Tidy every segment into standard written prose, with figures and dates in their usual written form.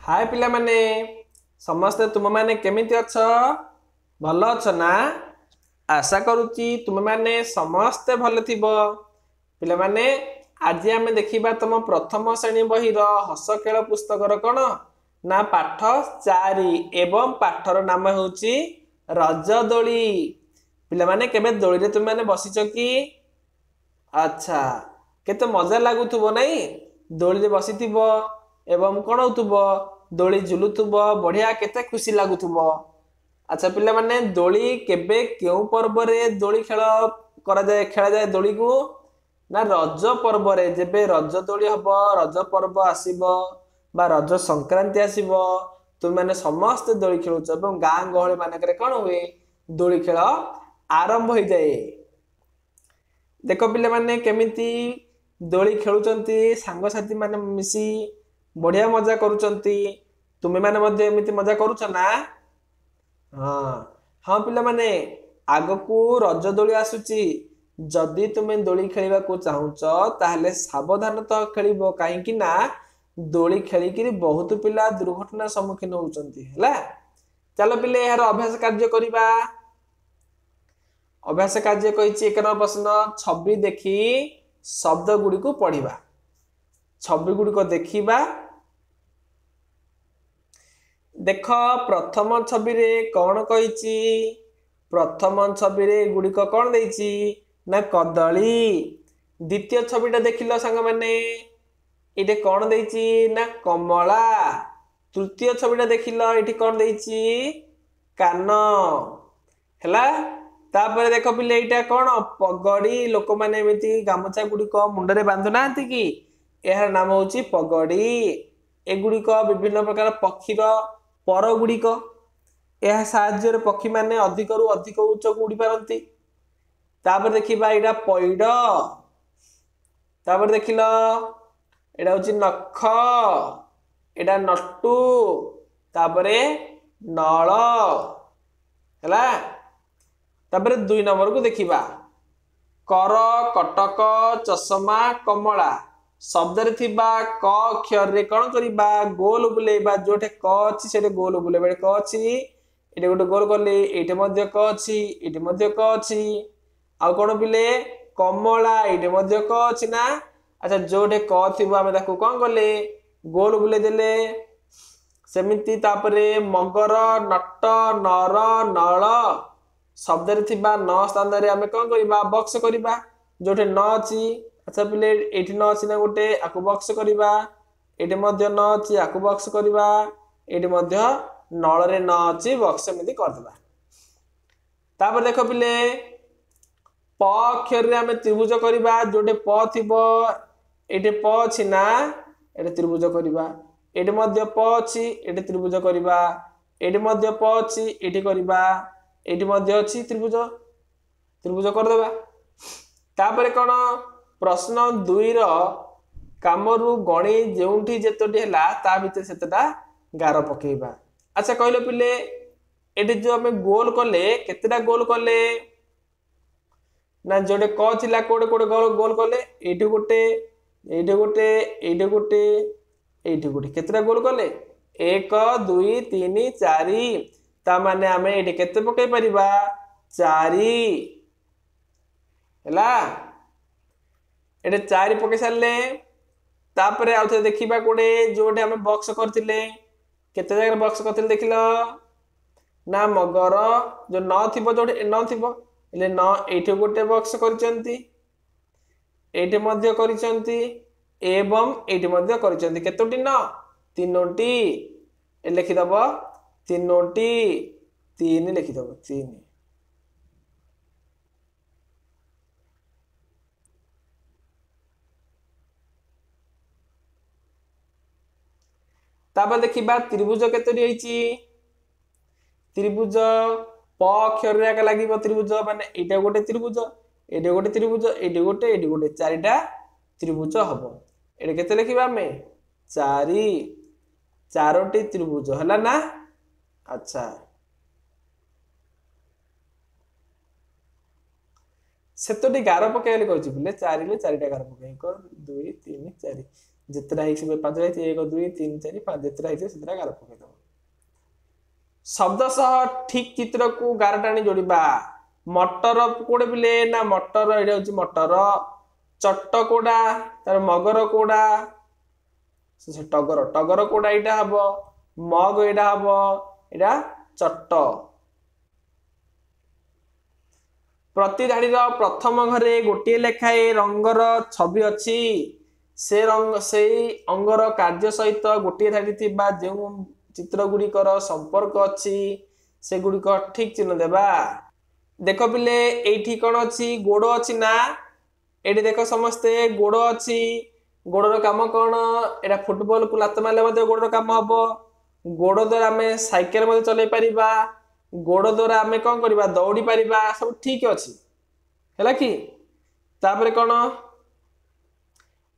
हाय पिला माने समस्ते तुम माने केमिति अछ भल अछ ना। आशा करूची तुम माने समस्ते भल थिबो। पिला माने आज आमे देखिबा तुम प्रथम श्रेणी बही रो हस खेल पुस्तक रो कोन ना पाठ 4 एवं पाठर नाम होउची रज दोली। पिला माने केबे दोली रे तुम माने बसिचो की? अच्छा केते मजा लागुथुबो नहीं दोली रे बसिथिबो एवं कोन होतुबो दोली झुलुथुबो बढ़िया केते खुशी लागुथुबो। अच्छा पिला माने दोली केबे केउ पर्व रे दोली खेल करा जाए खेला जाए दोली को ना रज पर्व रे जेबे रज दोली हबो रज पर्व आसीबो बा रज संक्रांति आसीबो तुम माने समस्त दोली खेलुछ एवं गां गहळे मानकरे कोन हुए दोली खेल आरंभ हो जाए। देखो पिले माने केमिति दोली खेलुचंती सांग साथी माने मिसी बढ़िया मजा करूचंती। तुमे माने मध्ये एमिति मजा करूछ ना? हाँ हाँ पिला माने आगकू रज दोली आसुची जदि तुमे दोली खेलिबा को चाहुच ताहले सावधानता खेलिबो काहेकि ना दोली खेलिकिरी बहुत पिला दुर्घटना सम्मुखीन होउचंती हैला। चलो पिले यार अभ्यास कार्य करिबा। अभ्यास कार्य कहिछि 1 नंबर प्रश्न छवि देखि शब्द गुडी को पढिबा। छवि गुडी को देखिबा। देख प्रथम छवि रे कौन कहिछि प्रथम छवि रे गुडी को कौन देछि ना कदली। द्वितीय छविटा देखिलो संग माने इटे कौन देछि ना कमला। तृतीय छविटा देखिलो इठी कौन देछि कान हैला। तापर देख पिले एटा कौन पगड़ी लोक माने एमिति गामछा गुडी को मुंडे रे बांधु नांती कि एहार नाम होछि पगड़ी। एगुडी को विभिन्न प्रकार पक्षीर पर गुडी को यह साहाଯ୍ୟରେ पक्षी माने अधिक रु अधिक उच्च को उड़ी पारंती। तापर देखिबा एटा पैड। तापर देखिलो एटा होछि नख एटा नट्टू तापरे नळ हैला। तापरे 2 नंबर को देखिबा कर कटक चश्मा कमला शब्द रे थिबा क अक्षर रे कोन करिबा गोल बुलेबा जोठे क अछि सेटे गोल बुलेबा क अछि एटे गोटे गोल करले एटे मध्ये क अछि एटे मध्ये क अछि आ कोन बिले कमला एटे मध्ये क अछि ना। अच्छा जोठे क थिबा हम ताको कोन करले गोल बुले देले सेमिति। तापरे मगर नट्ट नर नळ शब्द रे थिबा न स्थान रे हम कोन करिबा बॉक्स करिबा जोठे न अछि। अच्छा पिले एठी न अछि ना गोटे आकु बॉक्स करिबा एठी मध्ये न अछि आकु बॉक्स करिबा एठी मध्ये नळ रे न अछि बॉक्स एमिति कर देबा। तापर देखो पिले प अक्षर रे हम त्रिभुज करिबा जोटे प थिबो एठी प अछि ना एठी त्रिभुज करिबा एठी मध्ये प अछि एठी त्रिभुज करिबा एठी मध्ये प अछि एठी करिबा एठी मध्ये अछि त्रिभुज त्रिभुज कर देबा। तापर कोन प्रश्न 2 रो कामरु गणी जेउठी जेतोटी हैला ता भितर सेतटा गार पकेइबा। अच्छा कहलो पिले एठी जो हमें गोल करले केतेटा गोल करले ना जोडे क थिला कोडे कोडे गोल गोल करले एठी गोटे एठी गोटे एठी गोटे एठी गोटे केतेटा गोल करले 1 2 3 4 ता माने हमें एठी केते पकेइ परिबा 4 हैला। एटे 4 पके सारले तापरे आउथे देखिबा कोडे जोडे हम बॉक्स करथिले केते जगह बॉक्स करथिले देखिलो ना मगर जो न थिबो जोडे न थिबो ले न एठी गोटे बॉक्स करचंती एठी मध्ये करचंती एवं एठी मध्ये करचंती केतोटी न तीनोटी ए लिखि दबो तीनोटी 3 लिखि दबो 3। तापर देखिबा त्रिभुज केतोटी होईची त्रिभुज प अक्षर रे लागिबो त्रिभुज माने एटा गोटे त्रिभुज एटा गोटे त्रिभुज एटी गोटे चारिटा त्रिभुज हबो एटे केते लिखिबा हमें 4 चारोटी त्रिभुज हला ना। अच्छा सेतोटी गार पकेइले कहछि बिले 4 ले 4टा गार पकेइ 1 2 3 4 जितरा है 5 1 2 3 4 5 जितरा है से गार पकईद शब्द सह ठीक चित्र को गार टाणी जोड़ा मटर कोड़े बिले ना मटर ये मटर चट कोड़ा तार मगर कोड़ा टगर टगर कोड़ा यहाँ हम मग यहाँ हम यहाँ चट प्रति धाड़ी प्रथम घरे गोटे लेखाए रंगर छवि अच्छी से रंग से अंगर कार्य सहित गोटे धाड़ी थिबा जो चित्र गुड़िकर संपर्क अच्छी से गुड़िक ठीक चिन्ह देबा देख पिले एठी कौन अच्छी गोड़ अच्छी ना ये देख समस्ते गोड़ अच्छी गोड़र काम कौन एटा फुटबॉल को लात मारे गोड़र काम हम गोड़ द्वारा आम साइकेल चल पारिबा गोड़ द्वारा आम कौन करवा दौड़ी पारिबा सब ठीक अच्छी है कि तापर कौन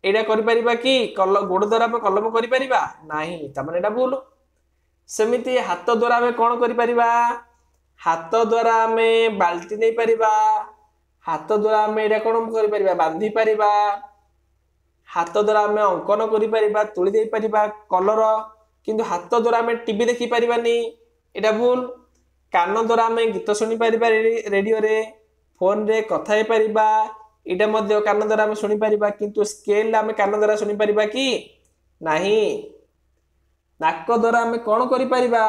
एटा करिपरिबा कि गोड़ द्वारा आम कलम करिपरिबा नाही तामाने एटा भूल सेमिति हाथ द्वारा आम कौन करिपरिबा हाथ द्वारा आम बाल्टी नहीं पारिबा हाथ द्वारा आम एटा कौन करिपरिबा बांधी पारिबा हाथ द्वारा आम अंकन करिपरिबा तुली दे पारिबा कलर किंतु हाथ द्वारा आम टीवी देखि पारिबानी एटा भूल कान द्वारा आम गीत शुणी पारिबा रेडियो रे फोन रे कथा हे पारिबा एटा मध्य कान द्वारा आम शुणी पारिबा किंतु स्केल आम कान द्वारा शुणी पारिबा कि नाही नाक द्वारा आम कौन करि पारिबा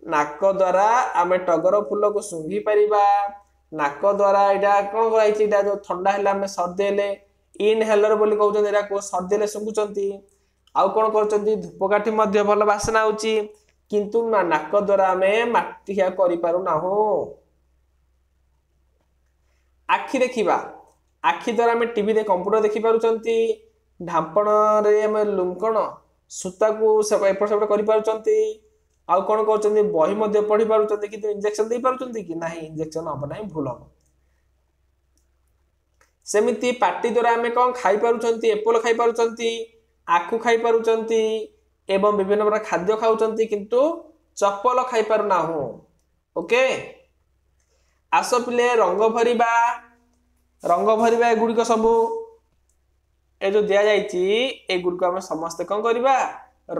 नाक द्वारा आम टगर फूल को सुंघी पारिबा नाक द्वारा एटा कौन कराइछि एटा जो ठंडा हैला आम सर्दी हेले इनहेलर बोली कहउछन एटा को सर्दी हेले सुंघुचंती आउ कौन करचंती धूपकाठी मध्य भल बासना होची किंतु नाक द्वारा आम माटिया करि पारु नाहु आखि देखिबा आखि द्वारा आम टीवी रे कंप्यूटर देखि पारुचंती ढांपण रे आम लुंकण सूता को एपट सेपट करि पारुचंती आउ कौन करचंती बही मध्य पढ़ी पारुचंती किंतु इंजेक्शन दे पारुचंती कि नाही इंजेक्शन हम नाही भूल हम सेमिति पाटी द्वारा आम कौन खाई पारुचंती एप्पल खाई पारुचंती आखु खाई पारुचंती एवं विभिन्न प्रकार खाद्य खाउचंती किंतु चप्पल खाई पारु नाहु ओके आस पिले रंग भरिबा गुड़िक सब ए जो दिया जाइछि ए गुड़िक आम समस्ते कौन करबा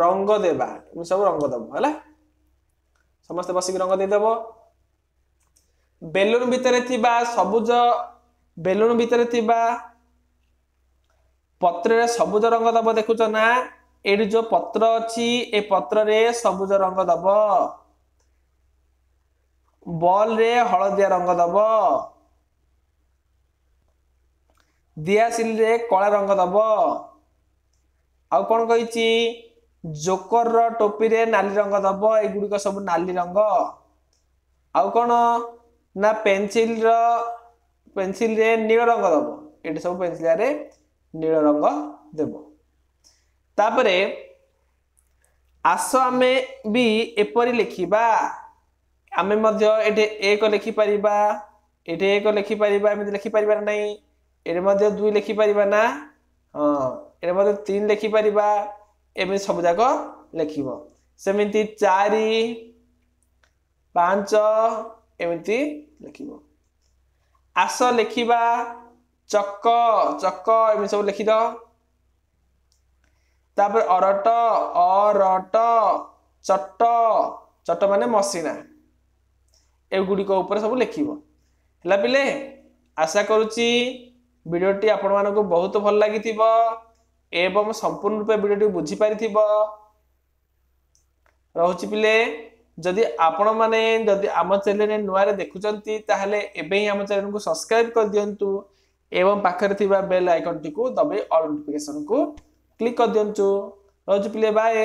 रंग देबा सब रंग दब है समस्ते बसिक रंग देदेव बेलून भितर थिबा सबुज बेलून भितर थिबा पत्र रे सबुज रंग दब देखुच ना एडी जो पत्र अच्छी ए पत्र रे सबुज रंग दब बॉल रे हलदिया रंग दब दियासिल रे कला रंग दब आउ कौन कही जोकर रो टोपी रे नाली रंग दब ए गुड़िक सब नाली रंग आउ कौन ना पेंसिल रे नील रंग दब ये सब पेंसिल रे नील रंग देव तापरे आस आमे भी एपरी लिखिबा आमे मध्य एटे एक लिखि परिबा एटे एक लिखि परिबा एमे लिखि परिबा नहीं एरे मध्य 2 लिखि परिबा ना हां एरे मध्य 3 लिखि परिबा एमे सब जाको लिखिबो सेमिति 4 5 एमिति लिखिबो आस लिखिबा चक चक एमे सब लिखि दो तापर अरट चट चट माने मसीना ए गुडी को ऊपर सब लिखिबो हला पिले आशा करूची वीडियोटी आपण मानको बहुत भल लागिथिबो एवं संपूर्ण रूपे वीडियोटी बुझी पारिथिबो रहउची पिले जदि आपण माने जदि आम चैनल रे नुआ रे देखुचंती ताहले एबे ही आम चैनल को सब्सक्राइब कर दियंतु एवं पाखरे थिबा बेल आइकन टी को दबे ऑल नोटिफिकेशन को क्लिक कर दियंतु रहउची पिले बाय।